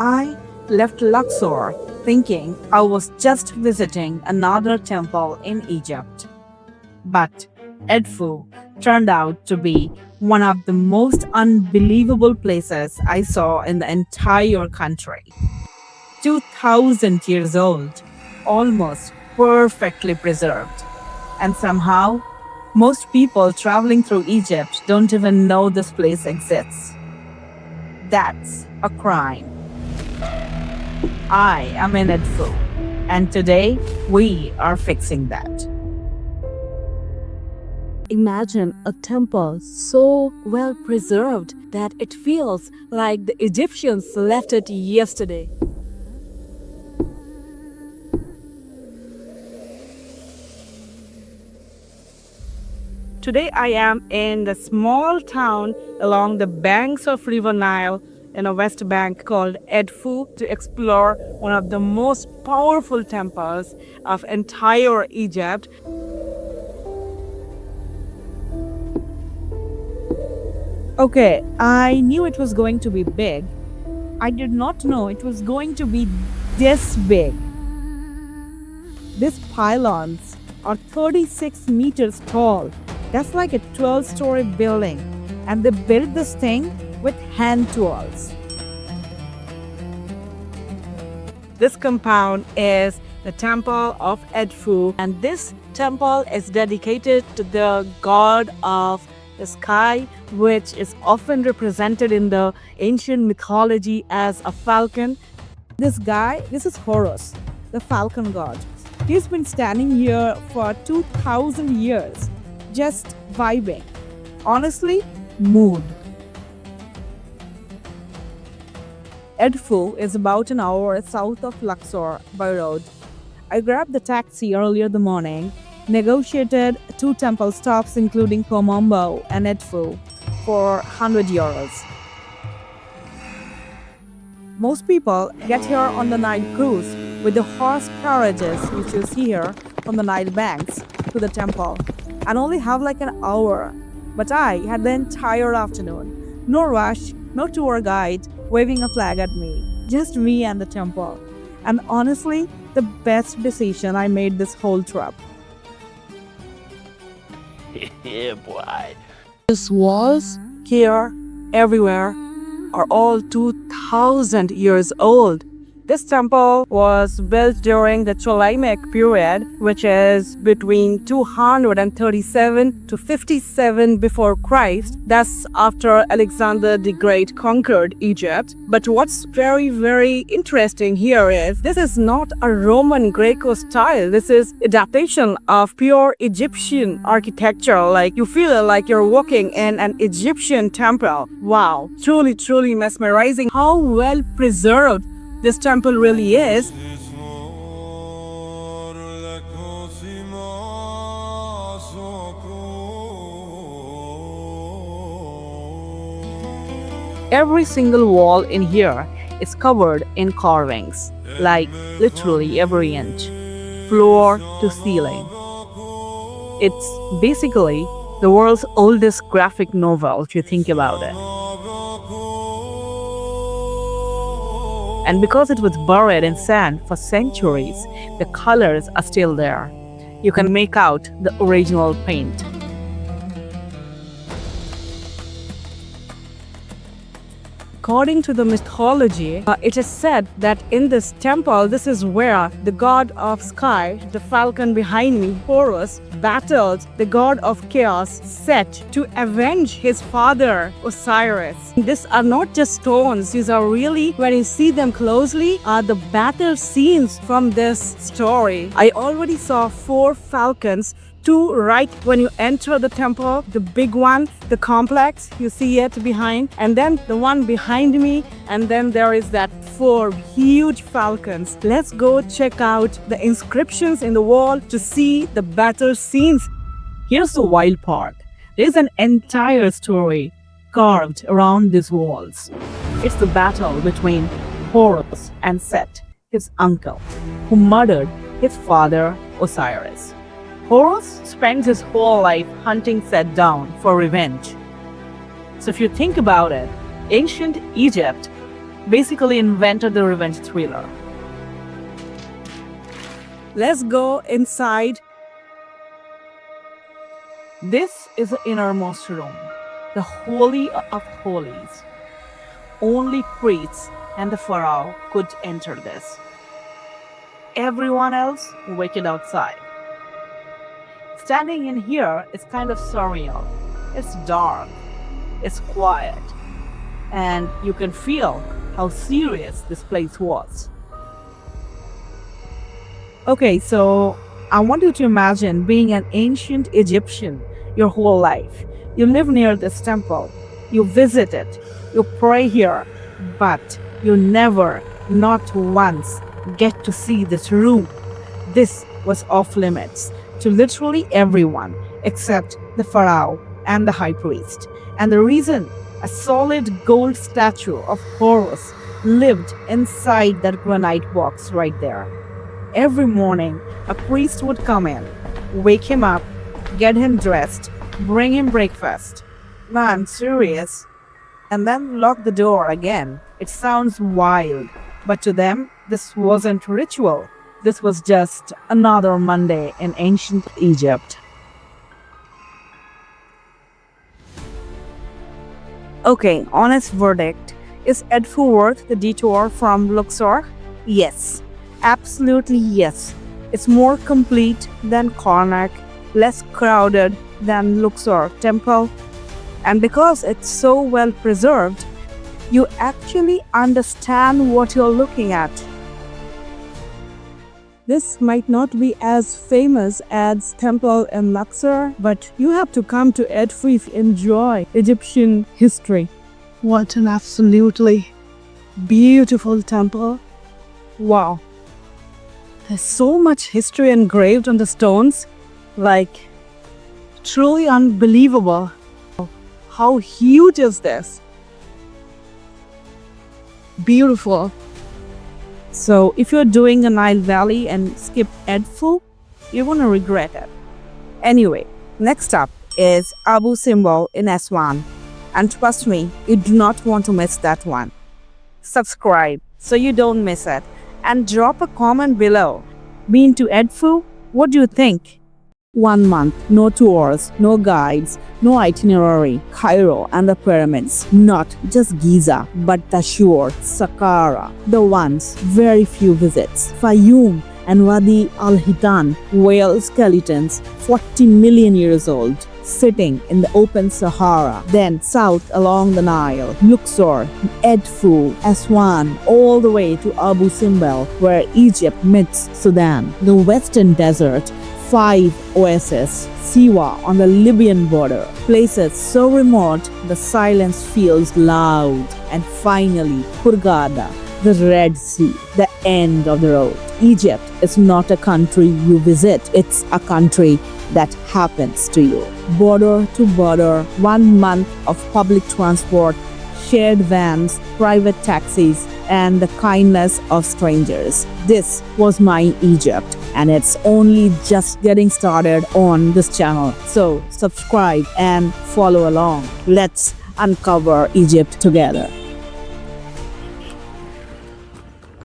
I left Luxor thinking I was just visiting another temple in Egypt. But Edfu turned out to be one of the most unbelievable places I saw in the entire country. 2000 years old, almost perfectly preserved. And somehow, most people traveling through Egypt don't even know this place exists. That's a crime. I am in Edfu, and today we are fixing that. Imagine a temple so well preserved that it feels like the Egyptians left it yesterday. Today I am in the small town along the banks of River Nile in a West Bank called Edfu to explore one of the most powerful temples of entire Egypt. Okay, I knew it was going to be big. I did not know it was going to be this big. These pylons are 36 meters tall. That's like a 12-story building. And they built this thing with hand tools. This compound is the Temple of Edfu, and this temple is dedicated to the god of the sky, which is often represented in the ancient mythology as a falcon. This is Horus, the falcon god. He's been standing here for 2000 years, just vibing. Honestly, mood. Edfu is about an hour south of Luxor by road. I grabbed the taxi earlier in the morning, negotiated 2 temple stops including Komombo and Edfu for 100 euros. Most people get here on the Nile cruise with the horse carriages which you see here from the Nile banks to the temple and only have like an hour. But I had the entire afternoon. No rush, no tour guide waving a flag at me. Just me and the temple. And honestly, the best decision I made this whole trip. Yeah, boy. These walls here, everywhere, are all 2000 years old. This temple was built during the Ptolemaic period, which is between 237 to 57 before Christ. That's after Alexander the Great conquered Egypt. But what's very, very interesting here is this is not a Roman Greco style. This is adaptation of pure Egyptian architecture. Like you feel like you're walking in an Egyptian temple. Wow, truly, truly mesmerizing how well preserved this temple really is. Every single wall in here is covered in carvings, like literally every inch, floor to ceiling. It's basically the world's oldest graphic novel if you think about it. And because it was buried in sand for centuries, the colors are still there. You can make out the original paint. According to the mythology, it is said that in this temple, this is where the god of sky, the falcon behind me, Horus, battled the god of chaos, Set, to avenge his father, Osiris. These are not just stones. These are really, when you see them closely, are the battle scenes from this story. I already saw 4 falcons, 2 right when you enter the temple, the big one, the complex, you see it behind, and then the one behind me, and then there is that 4 huge falcons. Let's go check out the inscriptions in the wall to see the battle scenes. Here's the wild part. There's an entire story carved around these walls. It's the battle between Horus and Set, his uncle, who murdered his father Osiris. Horus spends his whole life hunting Set down for revenge. So if you think about it, ancient Egypt basically invented the revenge thriller. Let's go inside. This is the innermost room, the Holy of Holies. Only priests and the pharaoh could enter this. Everyone else waited outside. Standing in here is kind of surreal. It's dark, it's quiet, and you can feel how serious this place was. Okay, so I want you to imagine being an ancient Egyptian your whole life. You live near this temple, you visit it, you pray here, but you never, not once, get to see this room. This was off limits to literally everyone except the pharaoh and the high priest. And the reason a solid gold statue of Horus lived inside that granite box right there. Every morning, a priest would come in, wake him up, get him dressed, bring him breakfast. Man, serious? And then lock the door again. It sounds wild, but to them, this wasn't ritual. This was just another Monday in ancient Egypt. Okay, honest verdict. Is Edfu worth the detour from Luxor? Yes. Absolutely yes. It's more complete than Karnak, less crowded than Luxor Temple, and because it's so well preserved, you actually understand what you're looking at. This might not be as famous as temple in Luxor, but you have to come to Edfu if you enjoy Egyptian history. What an absolutely beautiful temple. Wow. There's so much history engraved on the stones, like truly unbelievable. How huge is this? Beautiful. So if you're doing the Nile Valley and skip Edfu, you're gonna regret it. Anyway, next up is Abu Simbel in Aswan. And trust me, you do not want to miss that one. Subscribe so you don't miss it. And drop a comment below. Been to Edfu? What do you think? 1 month, no tours, no guides, no itinerary. Cairo and the pyramids. Not just Giza, but Dashur, Saqqara. The ones, very few visits. Fayum and Wadi al-Hitan, whale skeletons, 40 million years old, sitting in the open Sahara. Then south along the Nile, Luxor, Edfu, Aswan, all the way to Abu Simbel, where Egypt meets Sudan. The western desert, 5 oases, Siwa on the Libyan border, places so remote the silence feels loud. And finally, Hurghada, the Red Sea, the end of the road. Egypt is not a country you visit, it's a country that happens to you. Border to border, 1 month of public transport, shared vans, private taxis, and the kindness of strangers. This was my Egypt, and it's only just getting started on this channel. So subscribe and follow along. Let's uncover Egypt together.